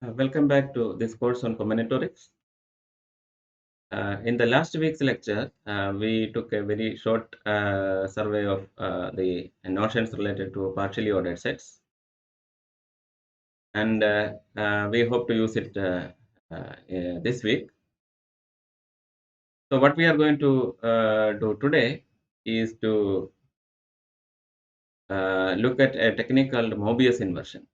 Welcome back to this course on combinatorics. In the last week's lecture, we took a very short survey of the notions related to partially ordered sets, and we hope to use it this week. So, what we are going to do today is to look at a technique called Mobius inversion.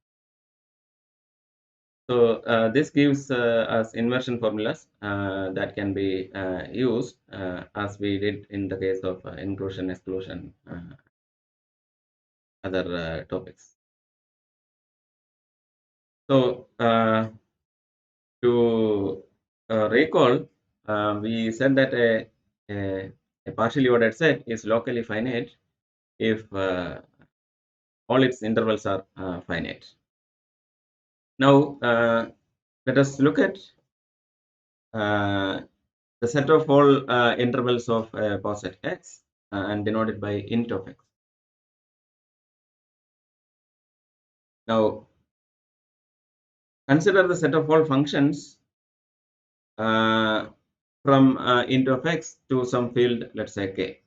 So this gives us inversion formulas that can be used as we did in the case of inclusion, exclusion, other topics. So to recall, we said that a partially ordered set is locally finite if all its intervals are finite. Now let us look at the set of all intervals of a poset x and denoted by int of x. Now, consider the set of all functions from int of x to some field, let's say k.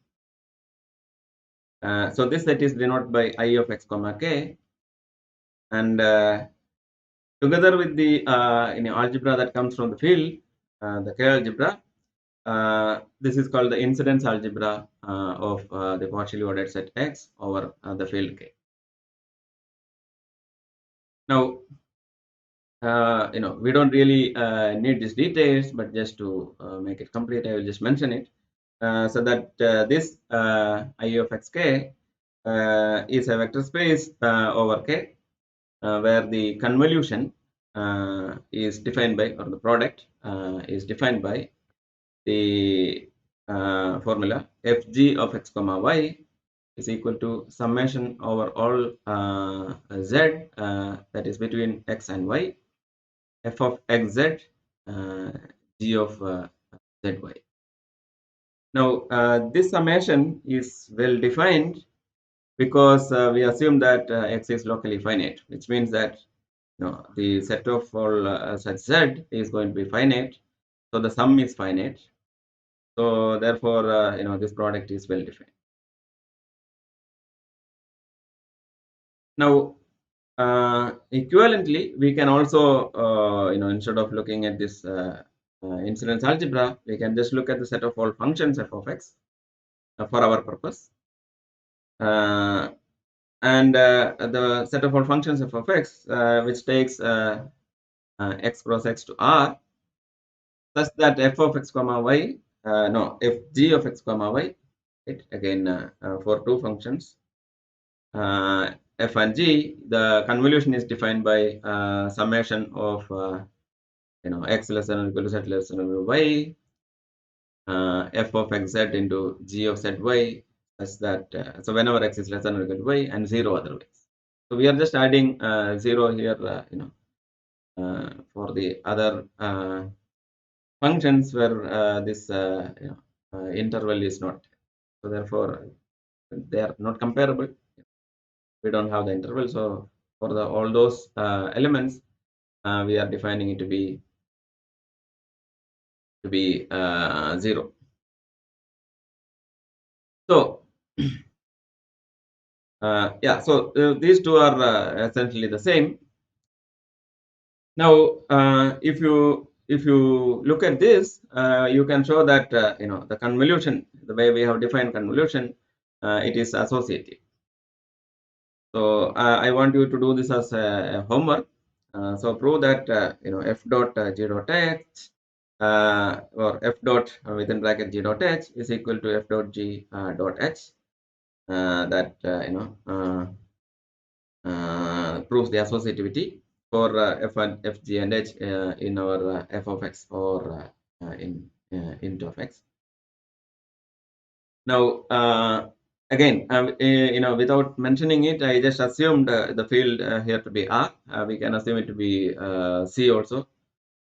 So this set is denoted by I of x comma k, and together with the algebra that comes from the field, the k algebra, this is called the incidence algebra of the partially ordered set x over the field k. Now, we don't really need these details, but just to make it complete, I will just mention it. So that this I of xk is a vector space over k, where the convolution is defined by, or the product is defined by the formula fg of x comma y is equal to summation over all z that is between x and y, f of xz, g of zy. Now this summation is well defined because we assume that x is locally finite, which means that the set of all such z is going to be finite, so the sum is finite. So therefore, this product is well defined. Now, equivalently, we can also, instead of looking at this incidence algebra, we can just look at the set of all functions f of x for our purpose. And the set of all functions f of x, which takes x cross x to r, such that f of x comma y, f g of x comma y, right? Again, for two functions, f and g, the convolution is defined by summation of x less than or equal to z less than or equal to y, f of xz into g of zy, such that so whenever x is less than or equal to y and 0 otherwise. So we are just adding 0 here, for the other functions where this interval is not. So therefore, they are not comparable. We don't have the interval. So for the all those elements, we are defining it to be 0. So so these two are essentially the same. Now, if you look at this, you can show that the convolution, the way we have defined convolution, it is associative. So I want you to do this as a homework. So prove that f dot g dot h or f dot within bracket g dot h is equal to f dot g dot h. That proves the associativity for f and f, g, and h in our f of x or in int of x. Now, again, without mentioning it, I just assumed the field here to be R. We can assume it to be C also,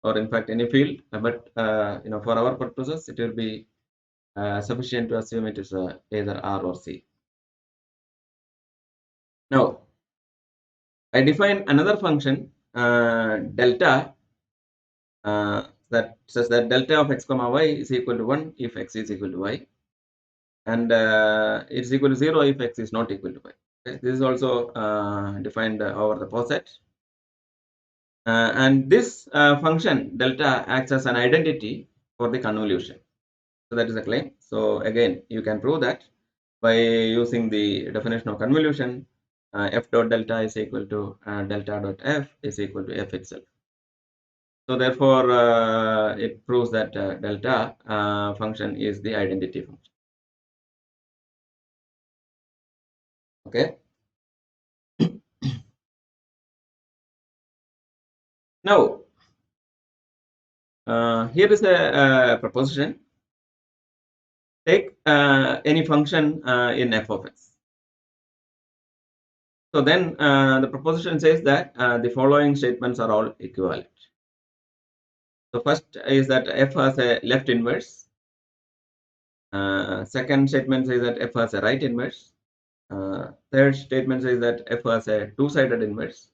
or in fact any field. But for our purposes, it will be sufficient to assume it is either R or C. Now, I define another function delta that says that delta of x comma y is equal to 1 if x is equal to y, and it's equal to 0 if x is not equal to y. Okay? This is also defined over the poset. And this function delta acts as an identity for the convolution. So that is a claim. So again, you can prove that by using the definition of convolution. F dot delta is equal to delta dot f is equal to f itself. So therefore, it proves that delta function is the identity function. Okay. Now, here is a proposition. Take any function in f of x. So then the proposition says that the following statements are all equivalent. So first is that f has a left inverse. Second statement says that f has a right inverse. Third statement says that f has a two-sided inverse.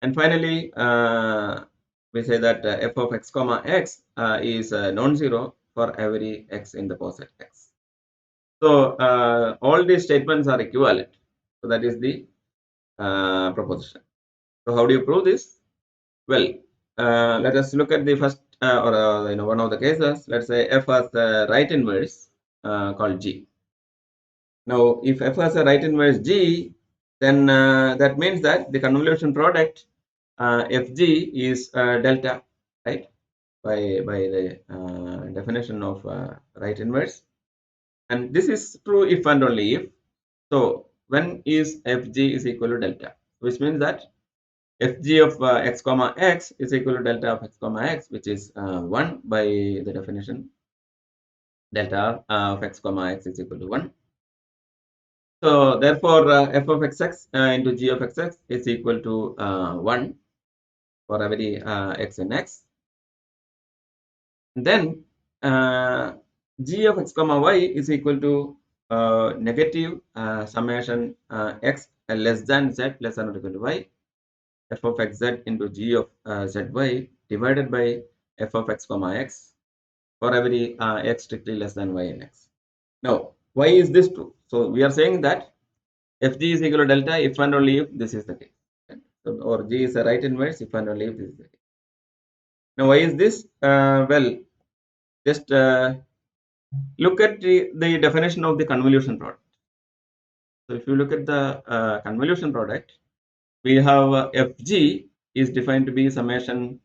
And finally, we say that f of x comma x is non-zero for every x in the poset x. So all these statements are equivalent. So that is the proposition. So how do you prove this? Well, let us look at the first one of the cases. Let's say f has the right inverse called g. Now, if f has a right inverse g, then that means that the convolution product fg is delta, right? By the definition of right inverse, and this is true if and only if. So when is fg is equal to delta, which means that fg of x comma x is equal to delta of x comma x, which is 1 by the definition. Delta of x comma x is equal to 1. So therefore, f of xx into g of xx is equal to 1 for every x in x. And then g of x comma y is equal to negative summation x less than z less than or equal to y, f of xz into g of zy divided by f of x comma x for every x strictly less than y in x. Now, why is this true? So we are saying that fg is equal to delta if and only if this is the case. Right? So, or g is a right inverse if and only if this is the case. Now, why is this? Well, just look at the definition of the convolution product. So if you look at the convolution product, we have fg is defined to be summation.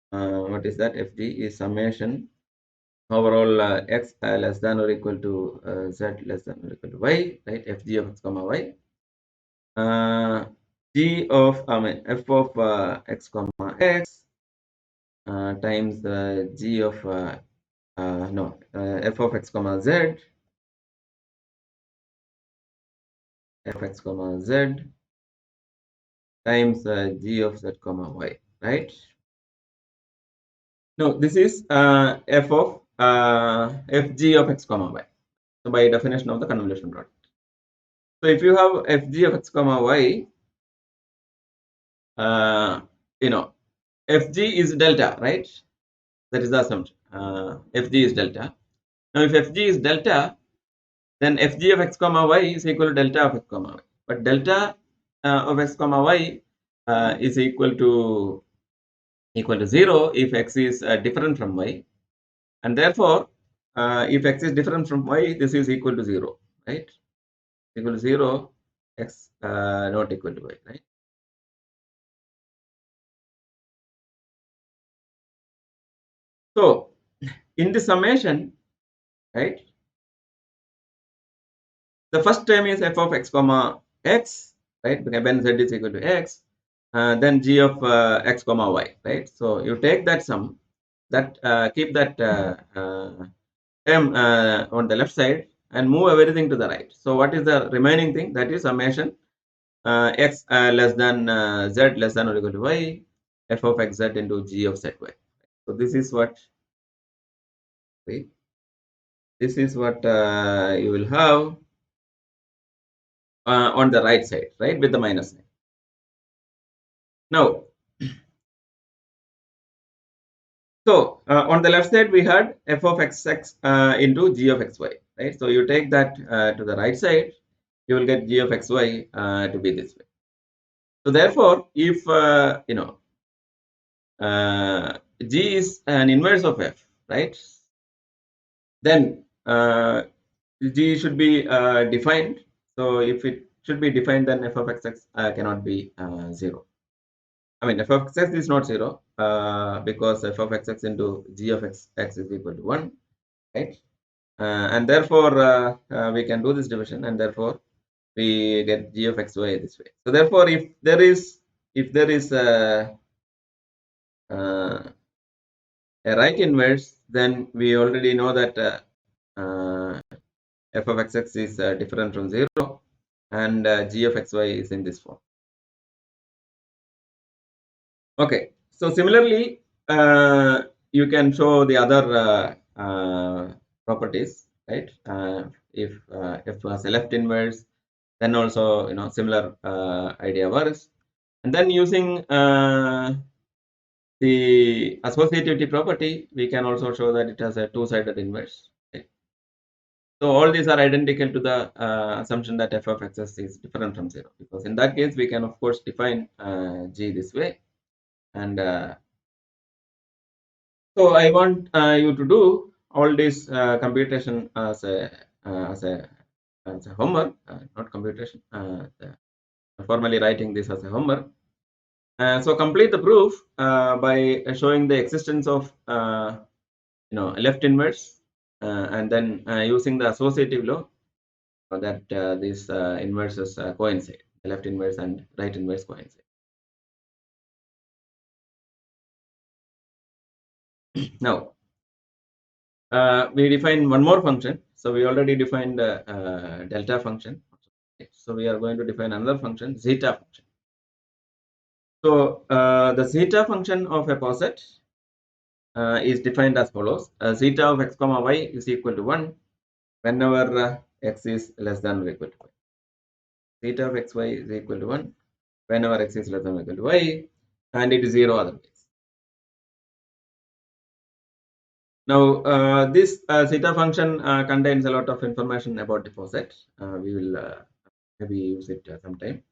What is that? Fg is summation overall x less than or equal to z less than or equal to y, right? Fg of x comma y. G of f of x comma x times g of f of x comma z, f of x comma z times g of z comma y, right? Now this is f of fg of x comma y. So by definition of the convolution product. So if you have fg of x comma y, fg is delta, right? That is the assumption. Fg is delta. Now if fg is delta, then fg of x comma y is equal to delta of x comma y. But delta of x comma y is equal to 0 if x is different from y, and therefore if x is different from y, this is equal to 0, right? Equal to 0, x not equal to y, right? So in the summation, right, the first term is f of x comma x, right? When z is equal to x, then g of x comma y, right? So you take that sum, that keep that term on the left side and move everything to the right. So what is the remaining thing? That is summation x less than z less than or equal to y, f of xz into g of zy. So this is what, see, this is what you will have on the right side, right, with the minus sign. Now, So on the left side we had f of xx into g of xy, right? So you take that to the right side, you will get g of xy to be this way. So therefore, if g is an inverse of f, right? Then g should be defined. So if it should be defined, then f of xx cannot be 0. I mean, f of xx is not 0 because f of xx into g of x is equal to 1, right? And therefore, we can do this division, and therefore we get g of xy this way. So therefore, if there is a right inverse, then we already know that f of xx is different from 0, and g of xy is in this form. Okay, so similarly, you can show the other properties, right? If f has a left inverse, then also similar idea works. And then using the associativity property, we can also show that it has a two-sided inverse. Right? So all these are identical to the assumption that f of xs is different from 0, because in that case we can of course define g this way. And so I want you to do all this computation as a homework, not computation. Formally writing this as a homework. So complete the proof by showing the existence of left inverse, and then using the associative law that these inverses coincide. The left inverse and right inverse coincide. Now we define one more function. So we already defined delta function. So we are going to define another function, zeta function. So the zeta function of a poset is defined as follows: zeta of x comma y is equal to 1 whenever x is less than or equal to y. Zeta of xy is equal to 1 whenever x is less than or equal to y, and it is 0 otherwise. Now this zeta function contains a lot of information about the poset. We will maybe use it sometime,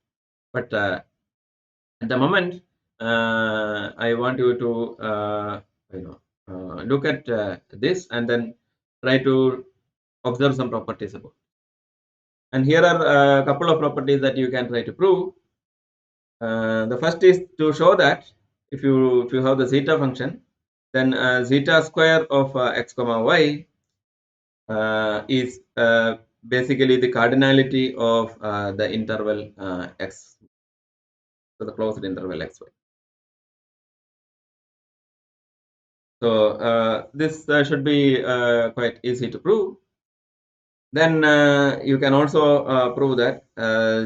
but at the moment I want you to look at this and then try to observe some properties about it. And here are a couple of properties that you can try to prove. The first is to show that if you have the zeta function, then zeta square of x comma y is basically the cardinality of the interval x, so the closed interval xy. So this should be quite easy to prove. Then you can also prove that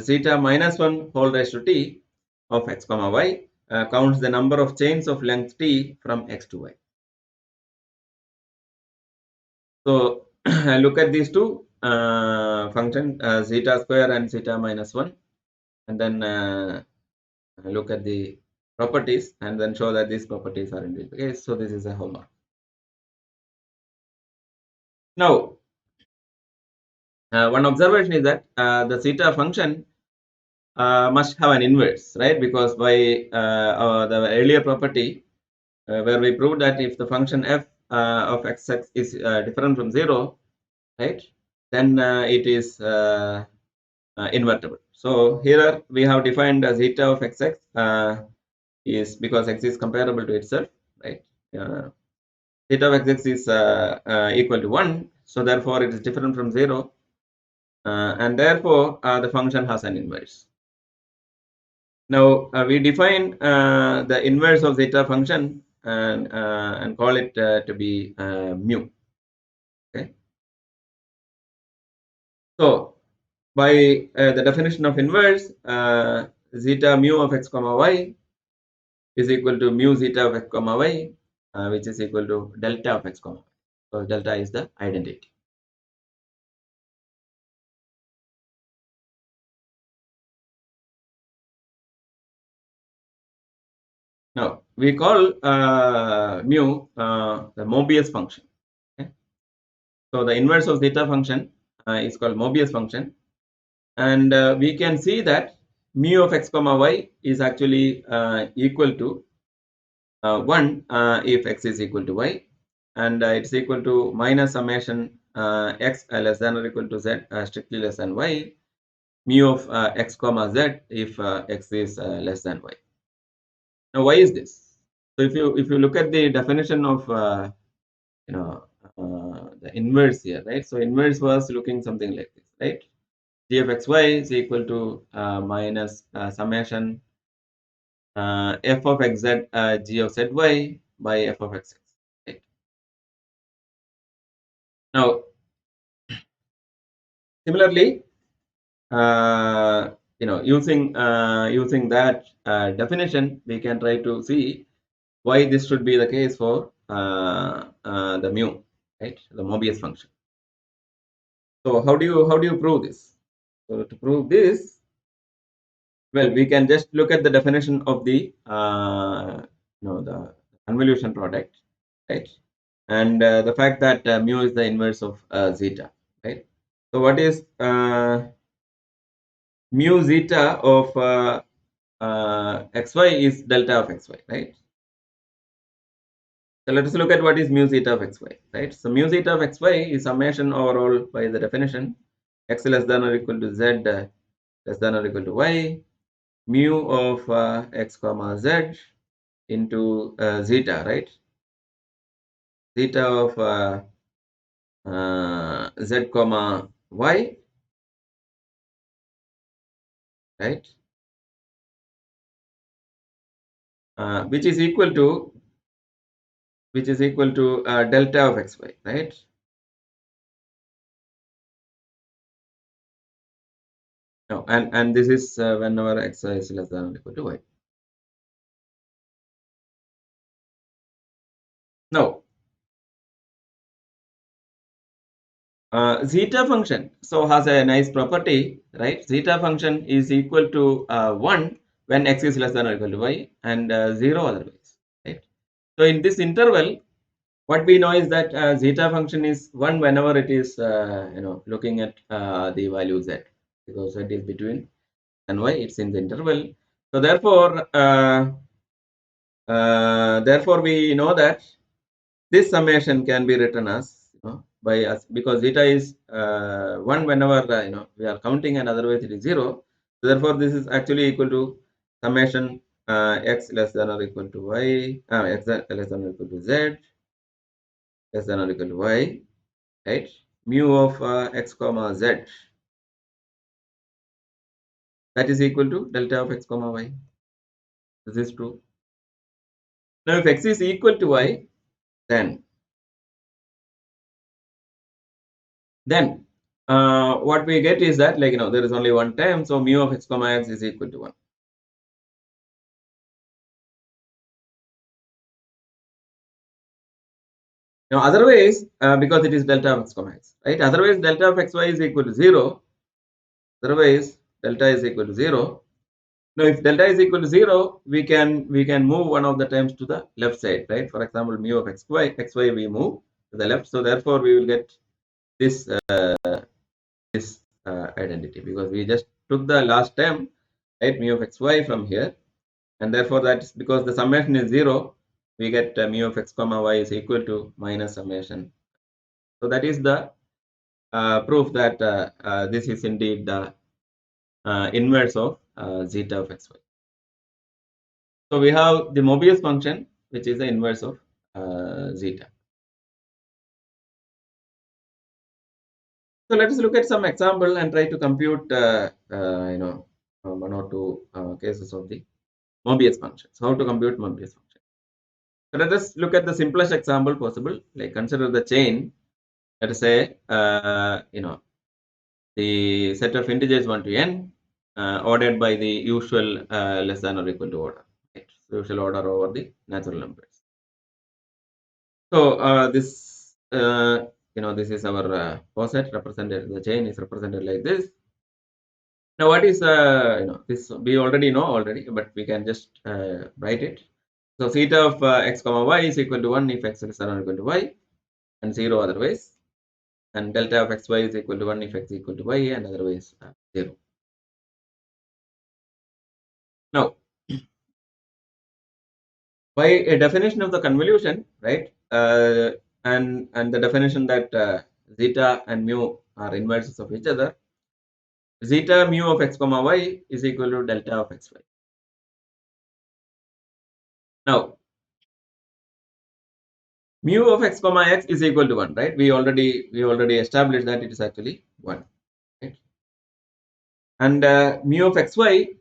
zeta minus 1 whole raised to t of x comma y counts the number of chains of length t from x to y. So look at these two functions, zeta square and zeta minus 1, and then look at the properties and then show that these properties are indeed the case. So this is a homework. Now one observation is that the zeta function must have an inverse, right? Because by the earlier property where we proved that if the function f of xx is different from 0, right, then it is invertible. So here we have defined zeta of xx is because x is comparable to itself, right? Zeta of xx is equal to 1, so therefore it is different from 0, and therefore the function has an inverse. Now we define the inverse of zeta function and call it to be mu. Okay. So by the definition of inverse, zeta mu of x comma y is equal to mu zeta of x comma y, which is equal to delta of x comma y. So delta is the identity. Now we call mu the Mobius function. Okay? So the inverse of zeta function is called Mobius function, and we can see that mu of x comma y is actually equal to 1 if x is equal to y, and it's equal to minus summation x less than or equal to z strictly less than y, mu of x comma z if x is less than y. Now why is this? So if you look at the definition of you know the inverse here, right? So inverse was looking something like this, right? G of xy is equal to minus summation f of xz g of zy by f of xx. Right? Now, similarly, using that definition, we can try to see why this should be the case for the mu, right? The Mobius function. So how do you prove this? So to prove this, well, we can just look at the definition of the the convolution product, right? And the fact that mu is the inverse of zeta, right? So what is mu zeta of xy is delta of xy, right? So let us look at what is mu zeta of xy, right? So mu zeta of xy is summation overall by the definition x less than or equal to z less than or equal to y mu of x comma z into zeta, right? Zeta of z comma y, right? Which is equal to delta of xy, right? No, and this is whenever x is less than or equal to y. Now, zeta function so has a nice property, right? Zeta function is equal to 1 when x is less than or equal to y, and 0 otherwise, right? So in this interval, what we know is that zeta function is 1 whenever it is looking at the value z, because z is between and y, it's in the interval. So therefore we know that this summation can be written as by us, because zeta is 1 whenever we are counting, and otherwise it is 0. So therefore this is actually equal to summation x less than or equal to y, x less than or equal to z less than or equal to y, right? Mu of x comma z, that is equal to delta of x comma y. This is true. Now if x is equal to y, then then what we get is that, like, there is only one term, so mu of x comma x is equal to 1. Now otherwise, because it is delta of x comma x, right? Otherwise delta of xy is equal to 0. Otherwise delta is equal to 0. Now if delta is equal to 0, we can move one of the terms to the left side, right? For example, mu of xy we move to the left, so therefore we will get this identity, because we just took the last term, right, mu of xy from here, and therefore that's because the summation is 0, we get mu of x comma y is equal to minus summation. So that is the proof that this is indeed the inverse of zeta of xy. So we have the Mobius function, which is the inverse of zeta. So let us look at some example and try to compute one or two cases of the Mobius function. So how to compute Mobius function? So let us look at the simplest example possible. Like, consider the chain. Let us say the set of integers 1 to n ordered by the usual less than or equal to order. Right? So usual order over the natural numbers. So this is our poset represented. The chain is represented like this. Now what is this we already know already, but we can just write it. So theta of x comma y is equal to 1 if x is not equal to y and 0 otherwise, and delta of xy is equal to 1 if x equal to y and otherwise 0. Now, by a definition of the convolution, right, and the definition that zeta and mu are inverses of each other, zeta mu of x comma y is equal to delta of xy. Now, mu of x comma x is equal to 1, right? We already established that it is actually 1, right? And mu of xy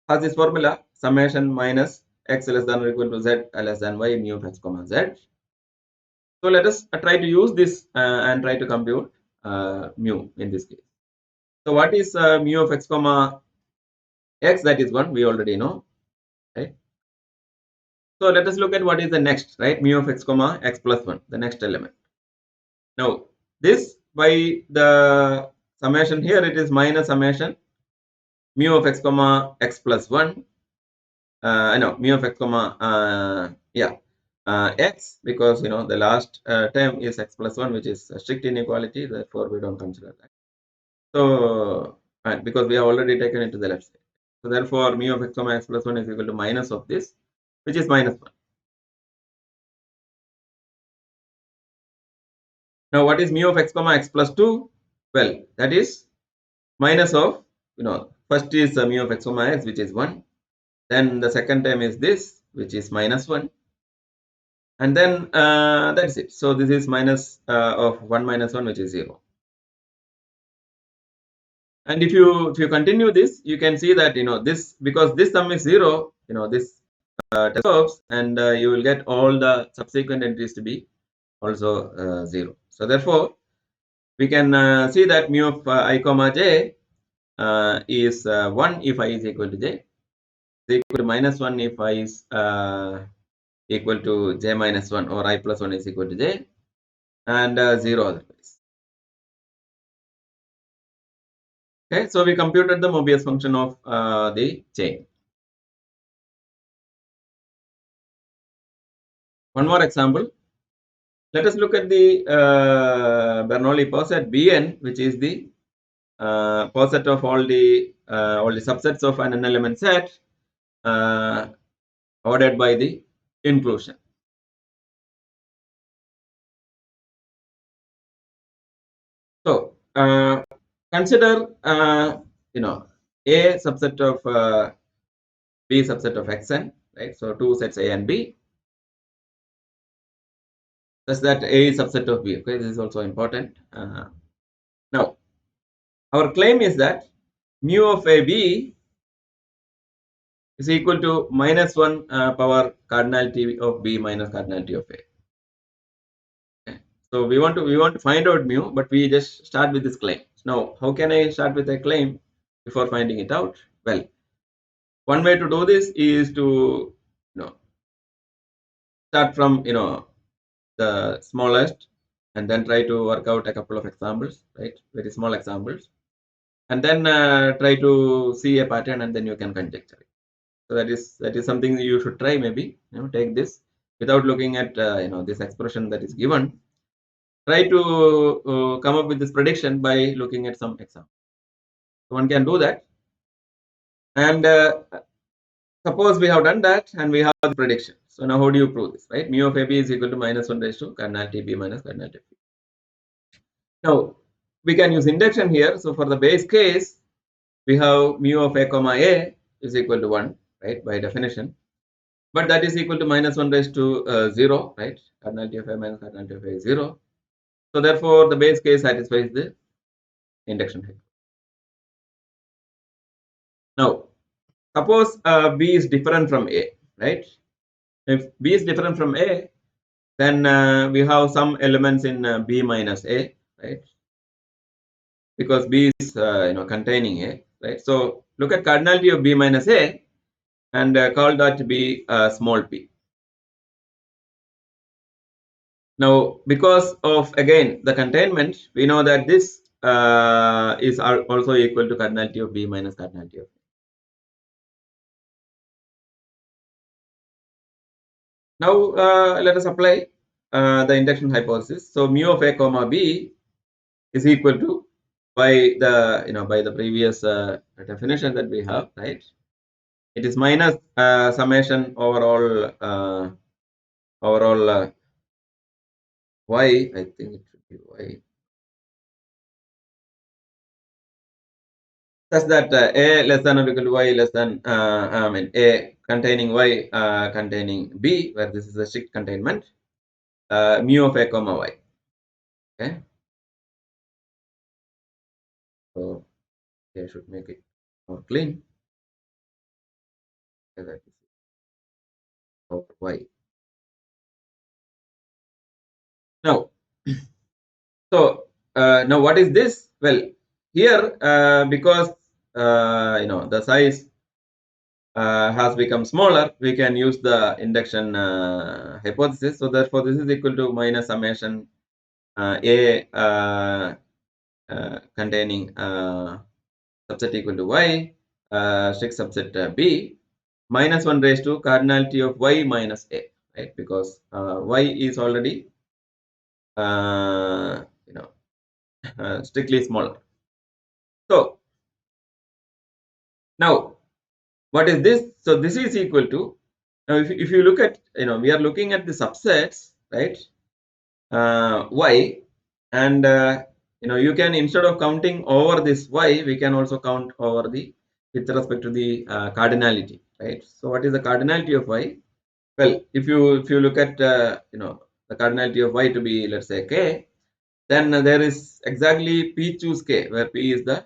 has this formula summation minus x less than or equal to z less than y mu of x comma z. So let us try to use this and try to compute mu in this case. So what is mu of x comma x? That is 1, we already know, right? So let us look at what is the next, right? Mu of x comma x plus 1, the next element. Now this, by the summation here, it is minus summation mu of x comma x plus 1. No, mu of x comma x, because the last term is x plus 1, which is a strict inequality, therefore we don't consider that. So because we have already taken it to the left side, so therefore mu of x comma x plus 1 is equal to minus of this, which is minus 1. Now what is mu of x comma x plus 2? Well, that is minus of, first is mu of x comma x, which is 1, then the second term is this, which is minus 1, and then that's it. So this is minus of 1 minus 1, which is 0. And if you continue this, you can see that this, because this sum is 0, this dissolves, and you will get all the subsequent entries to be also 0. So therefore we can see that mu of I comma j is 1 if I is equal to j, is equal to minus 1 if I is equal to j minus 1, or I plus 1 is equal to j, and 0 otherwise. Okay, so we computed the Mobius function of the chain. One more example. Let us look at the Bernoulli poset Bn, which is the poset of all the subsets of an n-element set ordered by the inclusion. So consider a subset of b subset of xn, right? So two sets A and B, such that A is subset of B. Okay, this is also important. Now, our claim is that mu of AB is equal to minus 1 power cardinality of B minus cardinality of A. Okay. So we want to find out mu, but we just start with this claim. Now, how can I start with a claim before finding it out? Well, one way to do this is to start from the smallest, and then try to work out a couple of examples, right? Very small examples, and then try to see a pattern, and then you can conjecture it. So that is something you should try. Maybe take this without looking at this expression that is given. Try to come up with this prediction by looking at some example. So one can do that, and suppose we have done that and we have the prediction. So now how do you prove this, right? Mu of AB is equal to minus 1 raised to cardinality B minus cardinality B. Now we can use induction here. So for the base case, we have mu of A comma A is equal to 1, right, by definition, but that is equal to minus 1 raised to 0, right? Cardinality of A minus cardinality of A is 0. So therefore the base case satisfies the induction here. Now suppose B is different from A, right? If B is different from A, then we have some elements in B minus A, right? Because B is containing A, right? So look at cardinality of B minus A and call that to be small p. Now because of again the containment, we know that this is also equal to cardinality of B minus cardinality of A. Now let us apply the induction hypothesis. So mu of a comma b is equal to, by the by the previous definition that we have, right? It is minus summation overall y. I think it should be y. Such that a less than or equal to y less than I mean a containing y containing b, where this is a strict containment, mu of a comma y. Okay, so I should make it more clean. Okay, that is of y. Now, so now what is this? Well, here because the size has become smaller, we can use the induction hypothesis. So therefore, this is equal to minus summation a containing subset equal to y, strict subset b, minus 1 raised to cardinality of y minus a, right? Because y is already uh, you know strictly smaller. So now what is this? So this is equal to, now if you look at, we are looking at the subsets, right? Y, and you can, instead of counting over this y, we can also count over the, with respect to the cardinality, right? So what is the cardinality of y? Well, if you look at the cardinality of y to be, let's say, k, then there is exactly p choose k, where p is the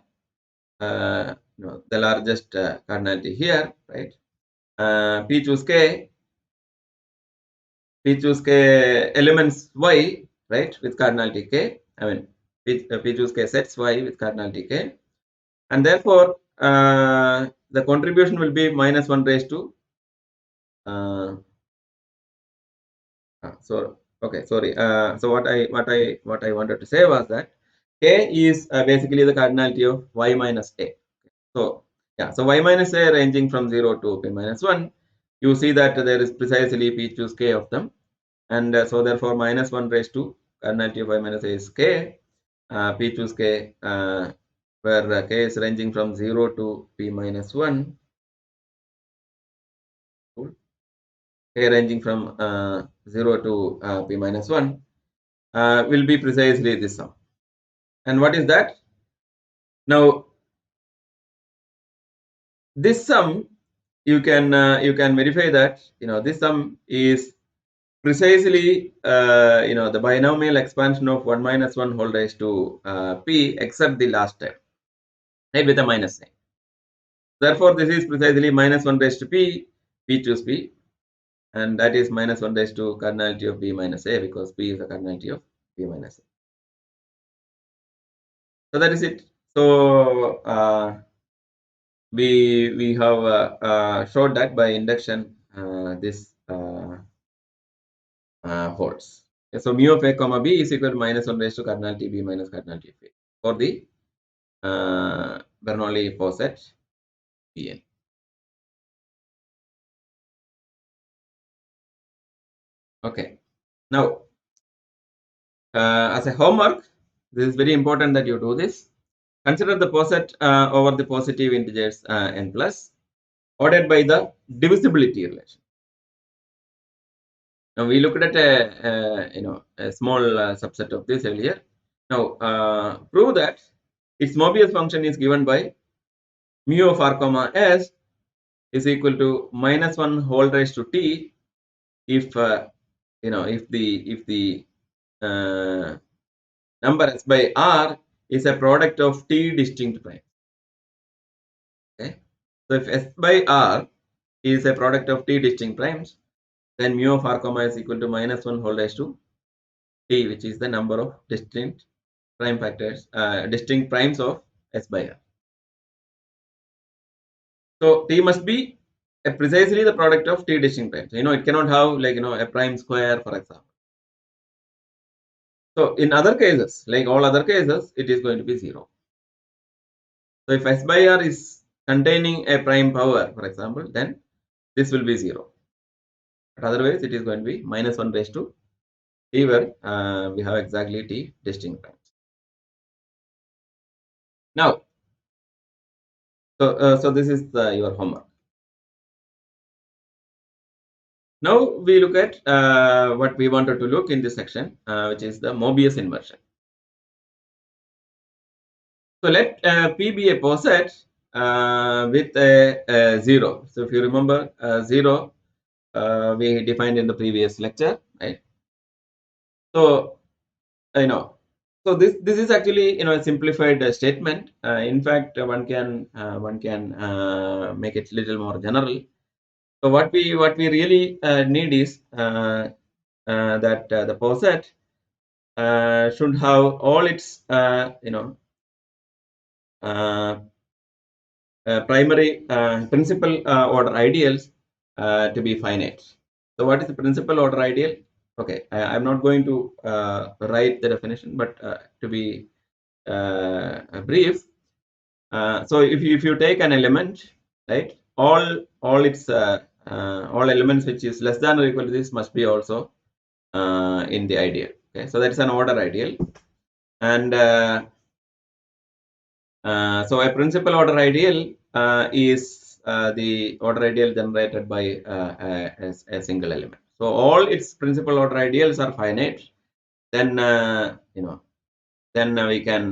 largest cardinality here, right? P choose k elements y, right, with cardinality k. I mean, P choose k sets y with cardinality k, and therefore the contribution will be minus 1 raised to uh, so okay, sorry. So what I wanted to say was that k is basically the cardinality of y minus a. So yeah, so y minus a ranging from 0 to p minus 1, you see that there is precisely p choose k of them, and so therefore minus 1 raised to cardinality of y minus a is k, p choose k, where k is ranging from 0 to p minus 1, k ranging from 0 to p minus 1, will be precisely this sum. And what is that? Now this sum, you can verify that this sum is precisely the binomial expansion of 1 minus 1 whole raised to p, except the last term, right, with a minus sign. Therefore this is precisely minus 1 raised to p choose p, and that is minus 1 raised to cardinality of b minus a, because p is the cardinality of b minus a. So that is it. So we have showed that by induction this holds. Okay, so mu of a comma b is equal to minus 1 raised to cardinality b minus cardinality of a for the Bernoulli poset Bn. Okay, now as a homework, this is very important that you do this. Consider the poset over the positive integers n plus, ordered by the divisibility relation. Now we looked at a small subset of this earlier. Now prove that its Mobius function is given by mu of r comma s is equal to minus 1 whole raised to t if if the number s by r is a product of t distinct primes. Okay, so if s by r is a product of t distinct primes, then mu of r comma is equal to minus 1 whole raised to t, which is the number of distinct prime factors, distinct primes of s by r. So t must be precisely the product of t distinct primes. It cannot have, like, a prime square, for example. So in other cases, like all other cases, it is going to be 0. So if s by r is containing a prime power, for example, then this will be 0. But otherwise, it is going to be minus 1 raised to t, where we have exactly t distinct times. Now, so this is your homework. Now we look at what we wanted to look in this section, which is the Mobius inversion. So let P be a poset with a 0. So if you remember 0, we defined in the previous lecture, right? So so this is actually a simplified statement. In fact, one can make it little more general. So what we really need is that the poset should have all its uh, primary principal order ideals to be finite. So what is the principal order ideal? Okay, I'm not going to write the definition, but to be brief, so if you take an element, right, all its all elements which is less than or equal to this must be also in the ideal. Okay, so that's an order ideal, and so a principal order ideal is the order ideal generated by a single element. So all its principal order ideals are finite. Then then we can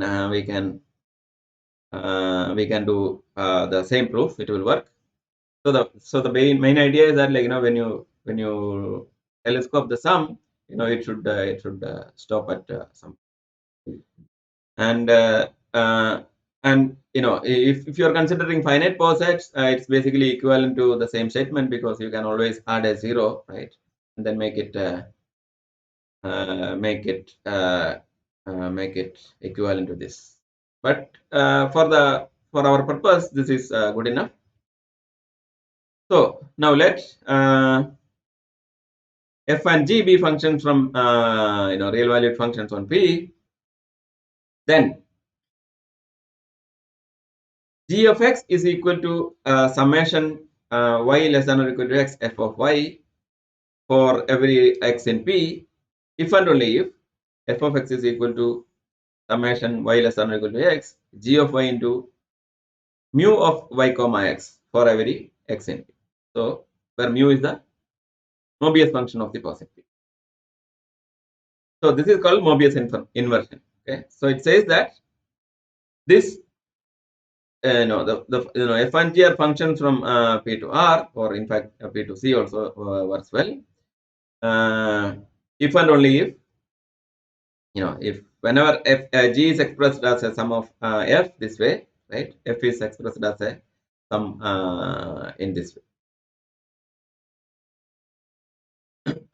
do the same proof. It will work. So the main idea is that, like, when you telescope the sum, it should stop at some. And if you are considering finite posets, it's basically equivalent to the same statement, because you can always add a 0, right, and then make it equivalent to this. But for our purpose, this is good enough. So now let f and g be functions from real valued functions on P. Then g of x is equal to summation y less than or equal to x f of y for every x in P, if and only if f of x is equal to summation y less than or equal to x g of y into mu of y comma x for every x in P. So where mu is the Mobius function of the poset P. So this is called Mobius inversion. Okay, so it says that this no, the f and g are functions from P to R, or in fact P to C also works well. If and only if if whenever g is expressed as a sum of f this way, right? F is expressed as a sum in this way.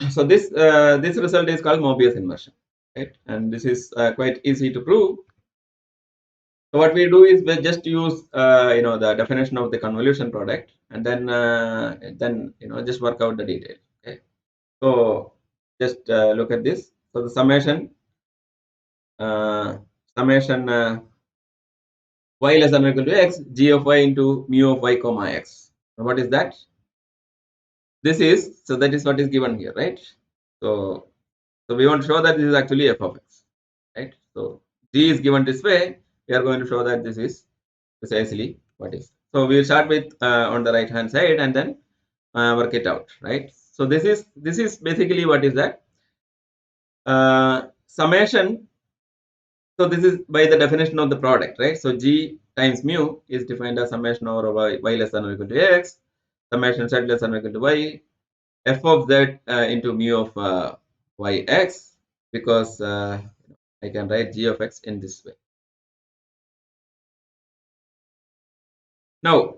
So this result is called Mobius inversion, right? And this is quite easy to prove. So what we do is we just use the definition of the convolution product, and then just work out the detail. Okay, so just look at this. So the summation y less than or equal to x g of y into mu of y comma x. So what is that? This is, so that is what is given here, right? So we want to show that this is actually f of x, right? So g is given this way. We are going to show that this is precisely what is. So we'll start with on the right hand side, and then work it out, right? So this is basically what is that summation. So this is by the definition of the product, right? So g times mu is defined as summation over y less than or equal to x, summation z less than or equal to y, f of z into mu of yx, because I can write g of x in this way. Now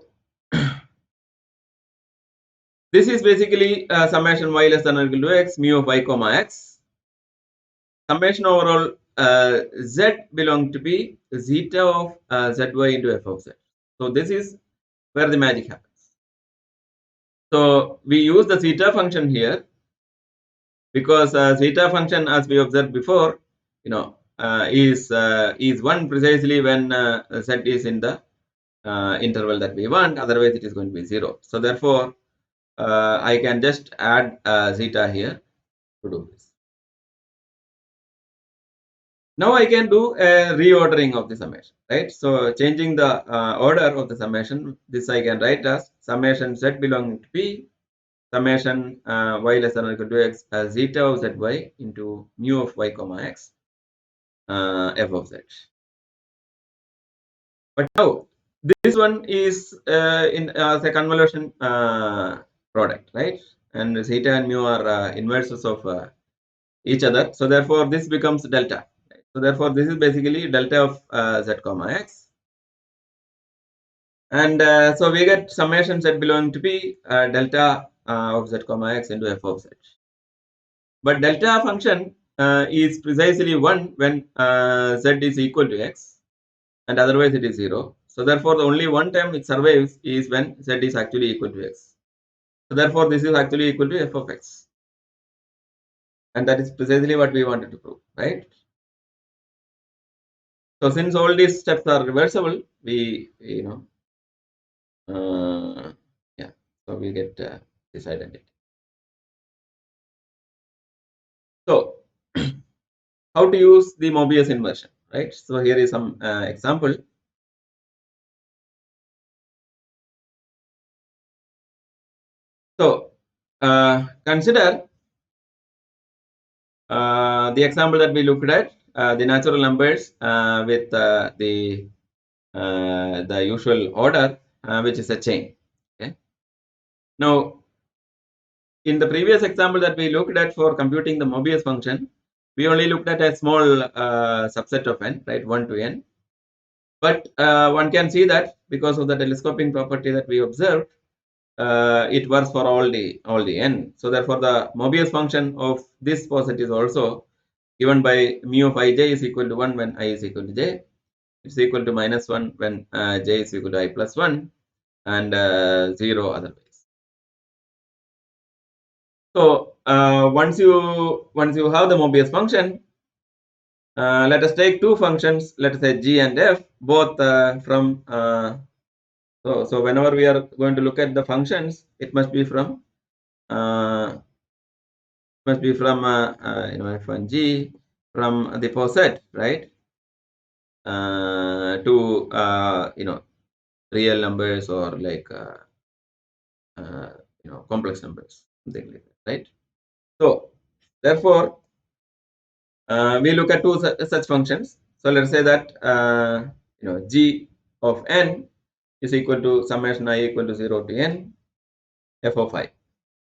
this is basically summation y less than or equal to x mu of y comma x. Summation overall z belong to be zeta of zy into f of z. So this is where the magic happens. So we use the zeta function here, because zeta function, as we observed before, is 1 precisely when z is in the interval that we want. Otherwise, it is going to be 0. So therefore, I can just add zeta here to do this. Now I can do a reordering of the summation, right? So changing the order of the summation, this I can write as summation z belonging to P, summation y less than or equal to x zeta of zy into mu of y comma x f of z. But now this one is in as a convolution product, right? And zeta and mu are inverses of each other. So therefore this becomes delta. Right? So therefore this is basically delta of z comma x. And so we get summation z belonging to P delta of z comma x into f of z. But delta function is precisely 1 when z is equal to x, and otherwise it is 0. So therefore the only one term it survives is when z is actually equal to x. So therefore this is actually equal to f of x. And that is precisely what we wanted to prove, right? So since all these steps are reversible, we yeah, so we get this identity. So how to use the Mobius inversion, right? So here is some example. So consider the example that we looked at, the natural numbers with the usual order, which is a chain. Okay. Now, in the previous example that we looked at for computing the Mobius function, we only looked at a small subset of n, right, 1 to n. But one can see that because of the telescoping property that we observed, it works for all the n. So therefore, the Mobius function of this poset is also given by mu of ij is equal to 1 when I is equal to j. It's equal to minus 1 when j is equal to I plus 1, and 0 otherwise. So once you have the Mobius function, let us take two functions, let us say g and f, both from so whenever we are going to look at the functions, it must be from f and g from the poset, right, to real numbers or like complex numbers, something like that, right? So therefore we look at two such functions. So let's say that g of n is equal to summation I equal to 0 to n f of I,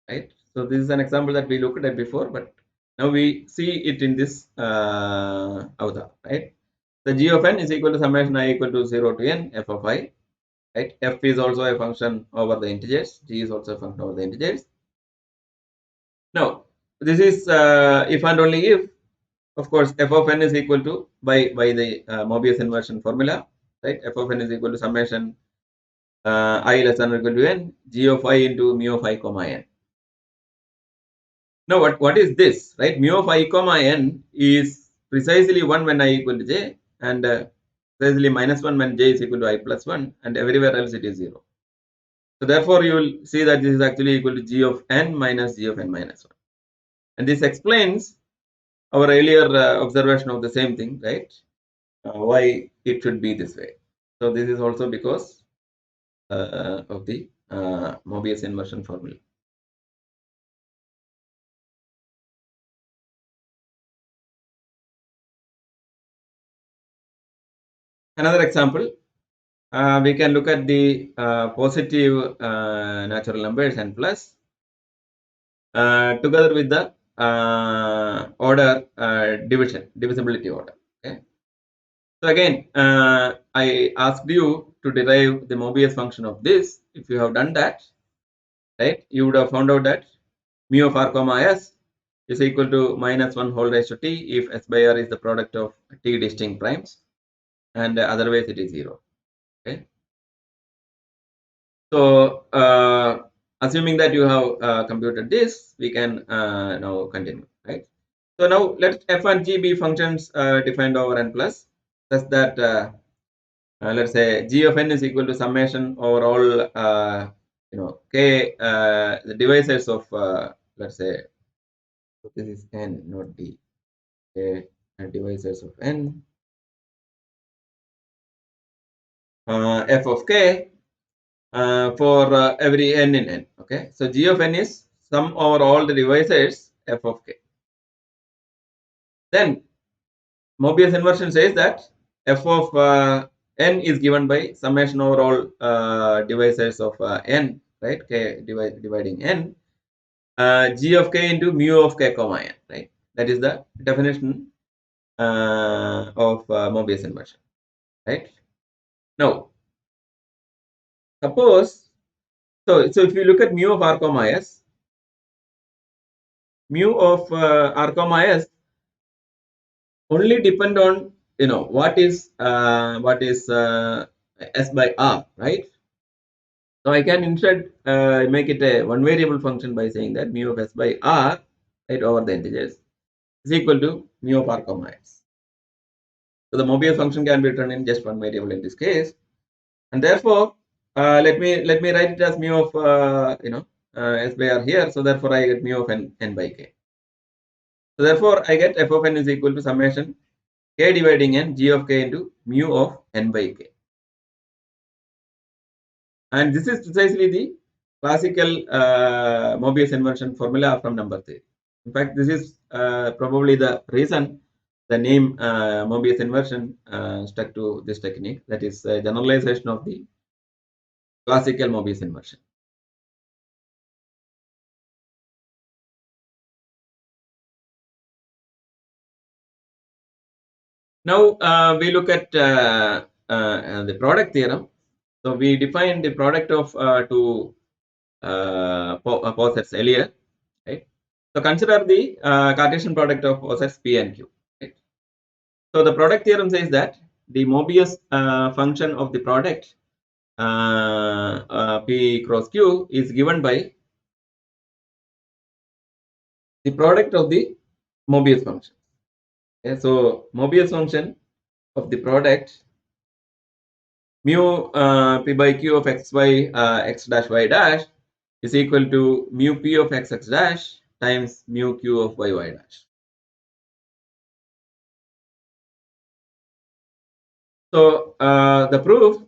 right? So this is an example that we looked at before, but now we see it in this avatar, right? The g of n is equal to summation I equal to 0 to n f of I, right? F is also a function over the integers, g is also a function over the integers. Now this is if and only if, of course, f of n is equal to by the Mobius inversion formula, right? F of n is equal to summation I less than or equal to n g of I into mu of I comma n. Now what is this, right? Mu of I comma n is precisely 1 when I equal to j, and precisely minus 1 when j is equal to I plus 1, and everywhere else it is 0. So therefore you will see that this is actually equal to g of n minus g of n minus 1. And this explains our earlier observation of the same thing, right? Why it should be this way. So this is also because of the Mobius inversion formula. Another example, we can look at the positive natural numbers and plus together with the order divisibility order. Okay. So again, I asked you to derive the Mobius function of this. If you have done that, right, you would have found out that mu of r comma s is equal to minus 1 whole raised to t if s by r is the product of t distinct primes, and otherwise it is 0. Okay. So assuming that you have computed this, we can now continue, right? So now let f and g be functions defined over n plus, such that let's say g of n is equal to summation over all k the divisors of let's say, so this is n, not d. K divisors of n, f of k for every n in n. Okay, so g of n is sum over all the divisors f of k. Then Mobius inversion says that f of n is given by summation over all divisors of n, right? K dividing n, g of k into mu of k comma n, right? That is the definition of Mobius inversion, right? Now, suppose, so if you look at mu of r comma s, mu of r comma s only depend on what is s by r, right? So I can instead make it a one variable function by saying that mu of s by r, right, over the integers is equal to mu of r comma s. So the Mobius function can be written in just one variable in this case, and therefore let me write it as mu of s by r here. So therefore I get mu of n by k. So therefore I get f of n is equal to summation k dividing n g of k into mu of n by k. And this is precisely the classical Mobius inversion formula from number theory. In fact, this is probably the reason the name Mobius inversion stuck to this technique. That is a generalization of the classical Mobius inversion. Now we look at the product theorem. So we define the product of two posets earlier, right? So consider the Cartesian product of posets P and Q. Right? So the product theorem says that the Mobius function of the product P cross Q is given by the product of the Mobius function. Okay? So Mobius function of the product mu P by Q of x by x dash y dash is equal to mu P of x x dash times mu Q of y y dash. So the proof,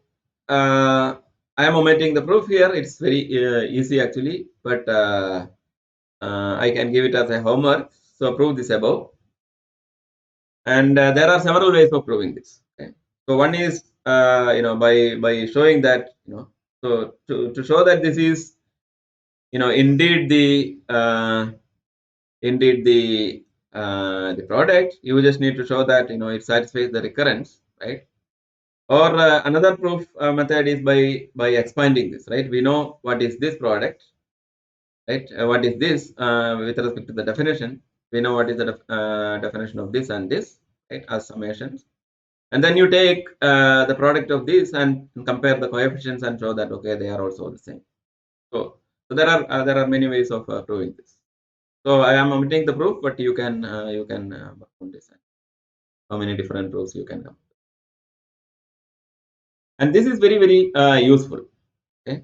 I am omitting the proof here. It's very easy actually, but I can give it as a homework. So prove this above, and there are several ways of proving this. Okay? So one is by showing that so to show that this is indeed the product, you just need to show that it satisfies the recurrence, right? Or another proof method is by expanding this, right? We know what is this product, right? What is this with respect to the definition? We know what is the definition of this and this, right? As summations, and then you take the product of this and compare the coefficients and show that okay, they are also the same. So there are many ways of proving this. So I am omitting the proof, but you can work on this. How many different proofs you can come, and this is very very useful. Okay,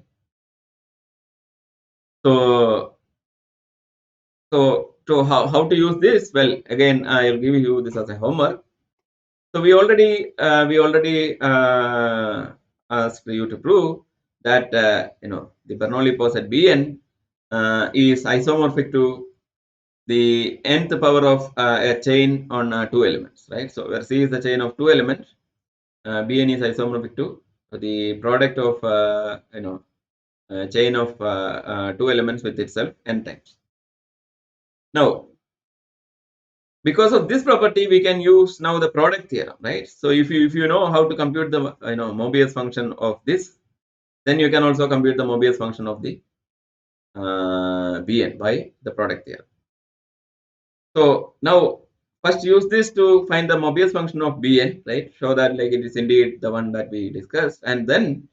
so so how to use this? Well, again, I'll give you this as a homework. So we already asked you to prove that the Bernoulli poset Bn is isomorphic to the nth power of a chain on two elements, right? So where C is the chain of two elements, Bn is isomorphic to the product of chain of two elements with itself n times. Now, because of this property, we can use now the product theorem, right? So if you know how to compute the Mobius function of this, then you can also compute the Mobius function of the Bn by the product theorem. So now first use this to find the Mobius function of Bn, right? Show that like it is indeed the one that we discussed, and then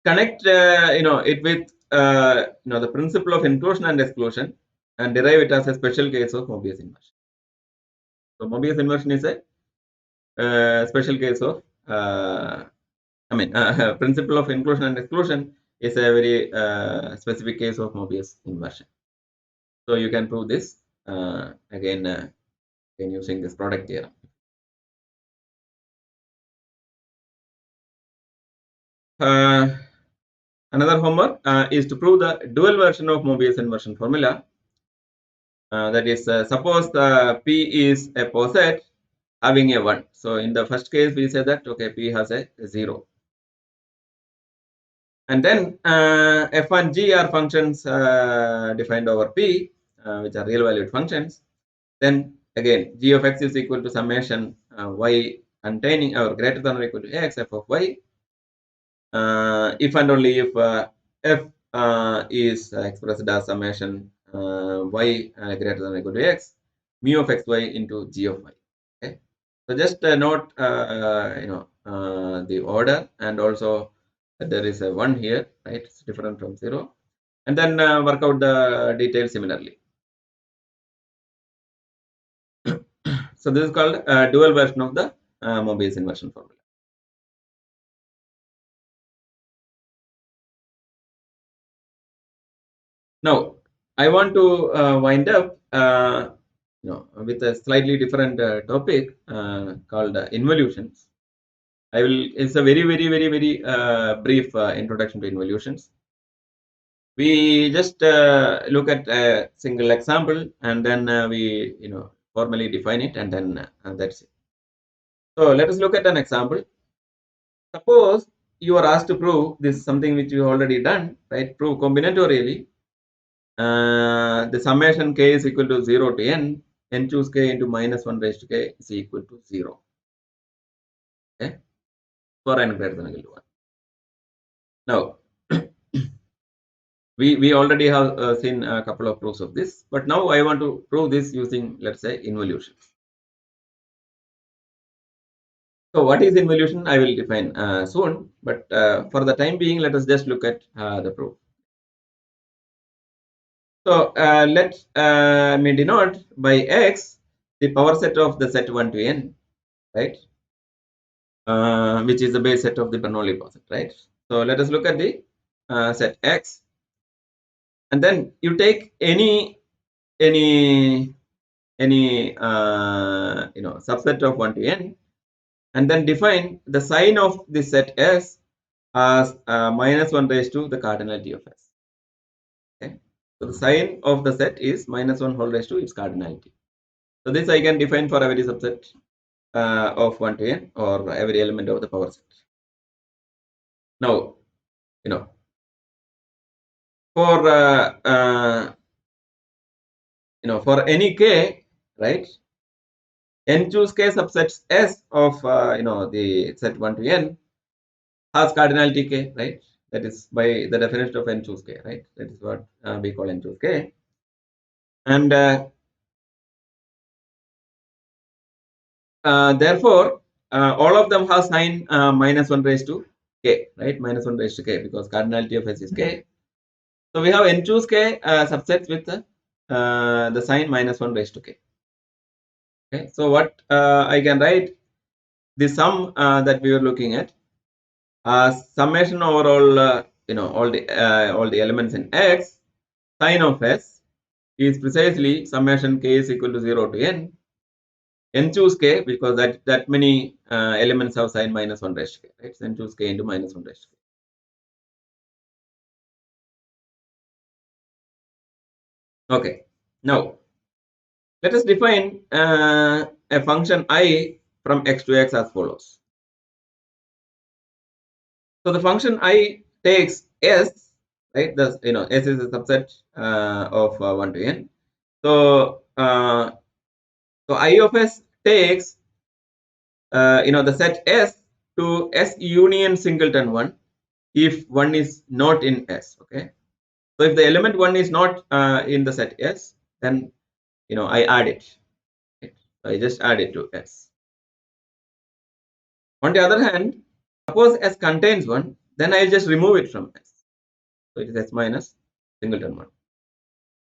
connect it with the principle of inclusion and exclusion, and derive it as a special case of Mobius inversion. So Mobius inversion is a special case of principle of inclusion and exclusion is a very specific case of Mobius inversion. So you can prove this again using this product theorem. Another homework is to prove the dual version of Mobius inversion formula. That is, suppose the P is a poset having a 1. So in the first case, we say that okay, P has a 0. And then f and g are functions defined over P, which are real valued functions. Then again, g of x is equal to summation y containing or greater than or equal to x f of y. If and only if f is expressed as summation y greater than or equal to x, mu of xy into g of y. Okay, so just note the order, and also there is a 1 here, right? It's different from 0, and then work out the details similarly. So this is called dual version of the Mobius inversion formula. Now I want to wind up with a slightly different topic called involutions. It's a very brief introduction to involutions. We just look at a single example, and then we formally define it, and then that's it. So let us look at an example. Suppose you are asked to prove this, something which you already done, right? Prove combinatorially the summation k is equal to 0 to n choose k into minus 1 raised to k is equal to 0. Okay, for n greater than or equal to 1. Now we already have seen a couple of proofs of this, but now I want to prove this using, let's say, involution. So what is involution? I will define soon, but for the time being, let us just look at the proof. So let me denote by x the power set of the set 1 to n, right? Which is the base set of the Bernoulli poset, right? So let us look at the set x, and then you take any subset of 1 to n, and then define the sign of the set S as minus 1 raised to the cardinality of S. Okay, so the sign of the set is minus 1 whole raised to its cardinality. So this I can define for every subset of 1 to n, or every element of the power set. Now for for any k, right, n choose k subsets S of the set 1 to n has cardinality k, right? That is by the definition of n choose k, right? That is what we call n choose k. And therefore, all of them have sign minus 1 raised to k, right? Minus 1 raised to k, because cardinality of S is k. So we have n choose k subsets with the sign minus 1 raised to k. Okay, so what I can write, the sum that we were looking at, summation over all the elements in X, sign of S is precisely summation k is equal to 0 to n choose k, because that many elements have sign minus 1 raised to k, right? So n choose k into minus 1 raised to k. Okay, now let us define a function I from x to x as follows. So the function I takes S, right? Thus, S is a subset of 1 to n. So I of S takes the set S to S union singleton 1 if 1 is not in S. Okay, so if the element 1 is not in the set S, then I add it. Right? So I just add it to S. On the other hand, suppose S contains 1, then I just remove it from S. So it is S minus singleton 1.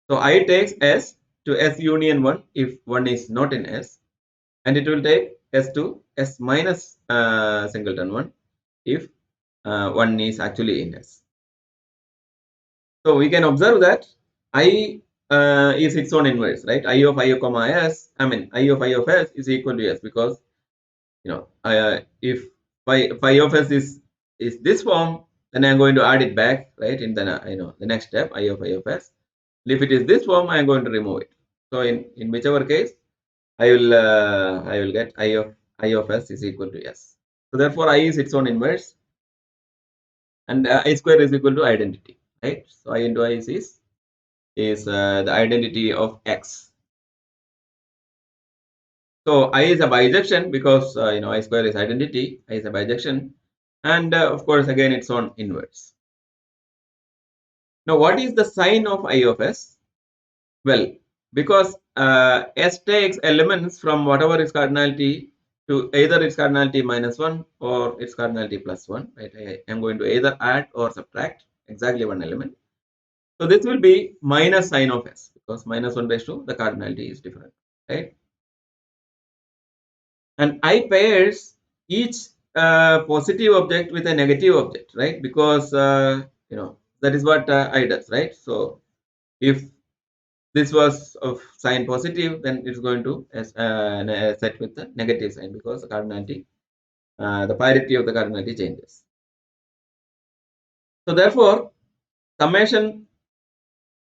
So I takes S to S union 1 if 1 is not in S, and it will take S to S minus singleton 1 if 1 is actually in S. So we can observe that I is its own inverse, right? I of I comma s, I mean I of s is equal to s, because if phi of s is this form, then I'm going to add it back, right, in the the next step, I of s. If it is this form, I'm going to remove it. So in whichever case, I will get I of s is equal to s. So therefore, I is its own inverse, and I square is equal to identity, right? So I into I is the identity of x. So I is a bijection because I square is identity. I is a bijection, and of course again its own inverse. Now what is the sign of I of s? Well, because s takes elements from whatever its cardinality to either its cardinality -1 or its cardinality +1. Right? I am going to either add or subtract exactly one element. So this will be minus sign of s, because -1/2 the cardinality is different, right? And I pairs each positive object with a negative object, right? Because that is what I does, right? So if this was of sign positive, then it's going to set with the negative sign, because the cardinality, the parity of the cardinality changes. So therefore, summation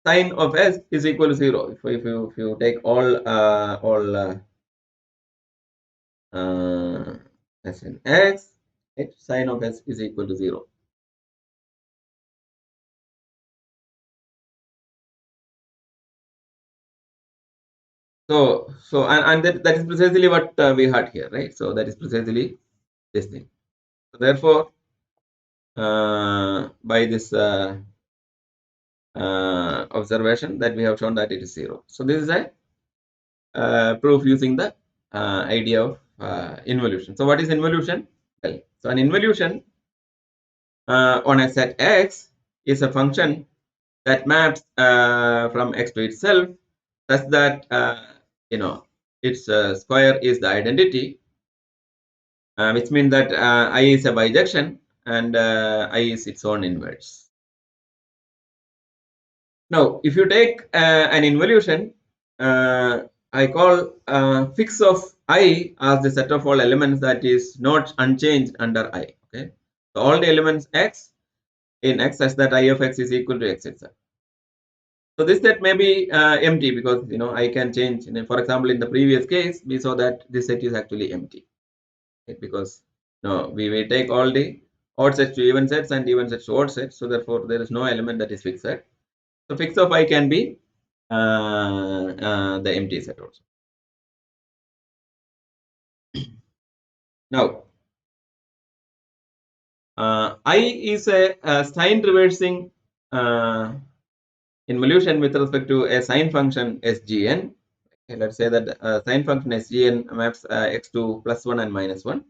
sign of s is equal to 0. If you take all s in x, right, sign of s is equal to 0. And that is precisely what we had here, right? So that is precisely this thing. So therefore, by this observation, that we have shown that it is 0. So this is a proof using the idea of involution. So what is involution? Well, so an involution on a set x is a function that maps from x to itself, such that its square is the identity, which means that I is a bijection and I is its own inverse. Now, if you take an involution, I call fix of I as the set of all elements that is not unchanged under I. Okay, so all the elements x in x such that I of x is equal to x itself. So this set may be empty, because I can change. For example, in the previous case, we saw that this set is actually empty, right? Because we will take all the odd sets to even sets and even sets to odd sets. So therefore, there is no element that is fixed. So fix of I can be the empty set also. Now, I is a sign reversing involution with respect to a sign function SGN. Okay, let's say that sign function SGN maps x to +1 and -1.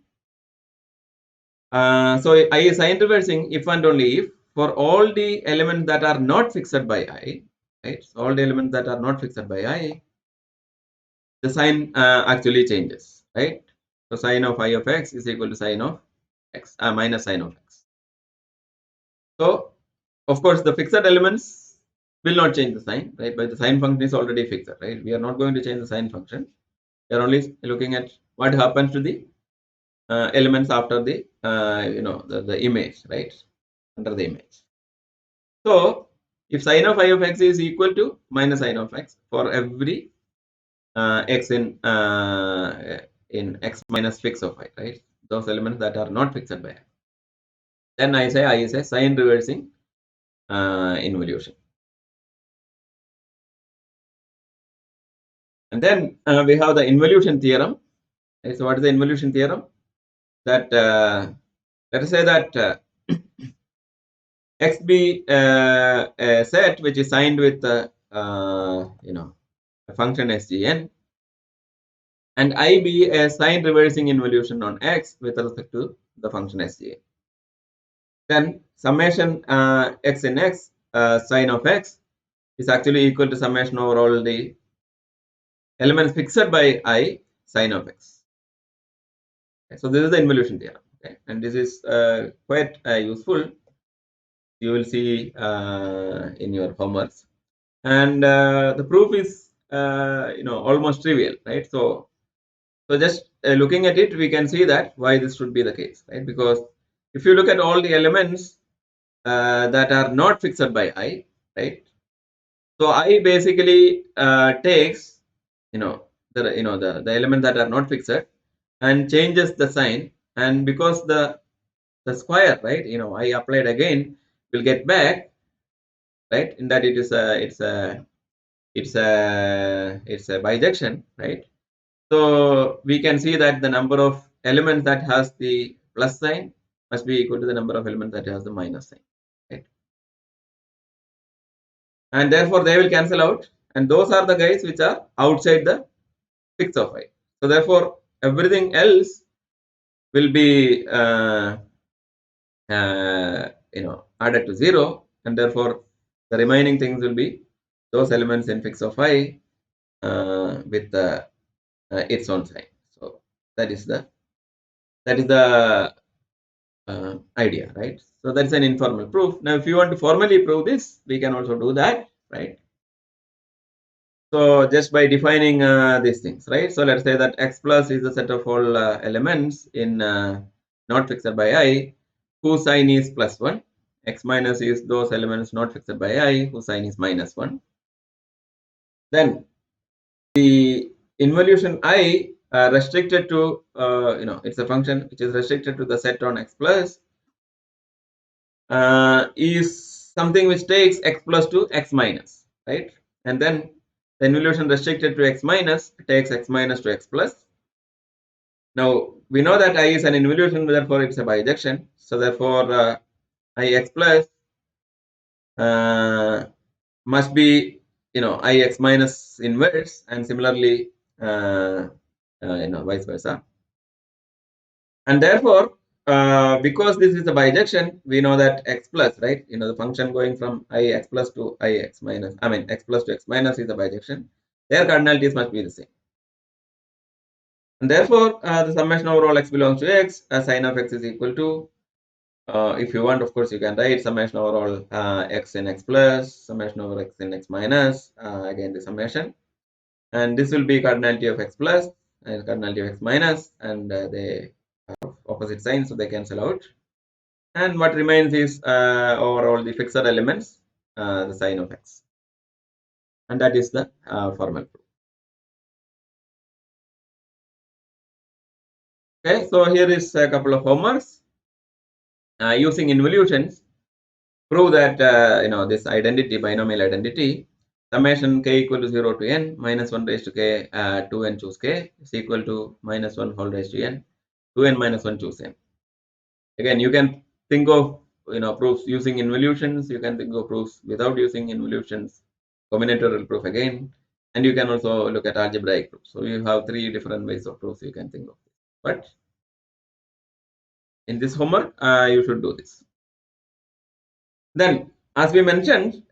So I is sign reversing if and only if for all the elements that are not fixed by I, right? So all the elements that are not fixed by I, the sign actually changes, right? So sign of I of x is equal to sign of x minus sign of x. So of course the fixed elements will not change the sign, right? But the sign function is already fixed, right? We are not going to change the sign function. We are only looking at what happens to the elements after the the image, right, under the image. So if sign of I of x is equal to minus sign of x for every x in x minus fix of I, right? Those elements that are not fixed by I. Then I say I is a sign reversing involution. And then we have the involution theorem. Right? So what is the involution theorem? That let us say that x be a set which is signed with a function SGN, and I be a sign reversing involution on x with respect to the function SGN. Then summation x in x sign of x is actually equal to summation over all the elements fixed by I sign of x. Okay, so this is the involution theorem, okay? And this is quite useful You will see in your homeworks, and the proof is almost trivial, right? So just looking at it, we can see that why this should be the case, right? Because if you look at all the elements that are not fixed by I, right? So I basically takes the element that are not fixed and changes the sign, and because the square, right? I applied again, will get back, right? In that it's a bijection, right? So we can see that the number of elements that has the plus sign must be equal to the number of elements that has the minus sign, right? And therefore they will cancel out, and those are the guys which are outside the fix of I. So therefore everything else will be added to 0, and therefore the remaining things will be those elements in fix of I with its own sign. So that is the idea, right? So that's an informal proof. Now if you want to formally prove this, we can also do that, right? So just by defining these things, right? So let's say that x plus is the set of all elements in not fixed by I whose sign is plus 1. X minus is those elements not fixed by I whose sign is minus 1. Then the involution I restricted to it's a function which is restricted to the set on x plus is something which takes x plus to x minus, right? And then the involution restricted to x minus takes x minus to x plus. Now we know that I is an involution, therefore it's a bijection. So therefore I x plus must be I x minus inverse, and similarly vice versa. And therefore because this is a bijection, we know that x plus, right? The function going from I x plus to I x minus, I mean x plus to x minus is a bijection. Their cardinalities must be the same. And therefore the summation over all x belongs to x, sine of x is equal to, if you want, of course, you can write summation over all x in x plus, summation over x in x minus, again the summation. And this will be cardinality of x plus and cardinality of x minus, and they are opposite signs, so they cancel out. And what remains is overall the fixed elements, the sign of x, and that is the formal proof. Okay, so here is a couple of homeworks. Using involutions, prove that this identity, binomial identity, summation k equal to 0 to n minus 1 raised to k 2n choose k is equal to minus 1 whole raised to n 2n minus 1 choose n. Again, you can think of proofs using involutions, you can think of proofs without using involutions, combinatorial proof again, and you can also look at algebraic proof. So you have 3 different ways of proofs you can think of. But in this homework you should do this. Then as we mentioned,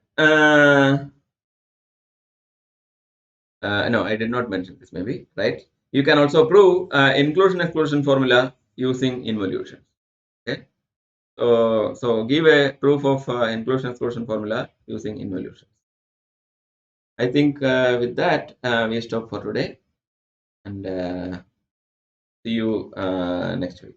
no, I did not mention this, maybe, right? You can also prove inclusion exclusion formula using involution. Okay, so give a proof of inclusion exclusion formula using involution. I think with that we stop for today, and see you next week.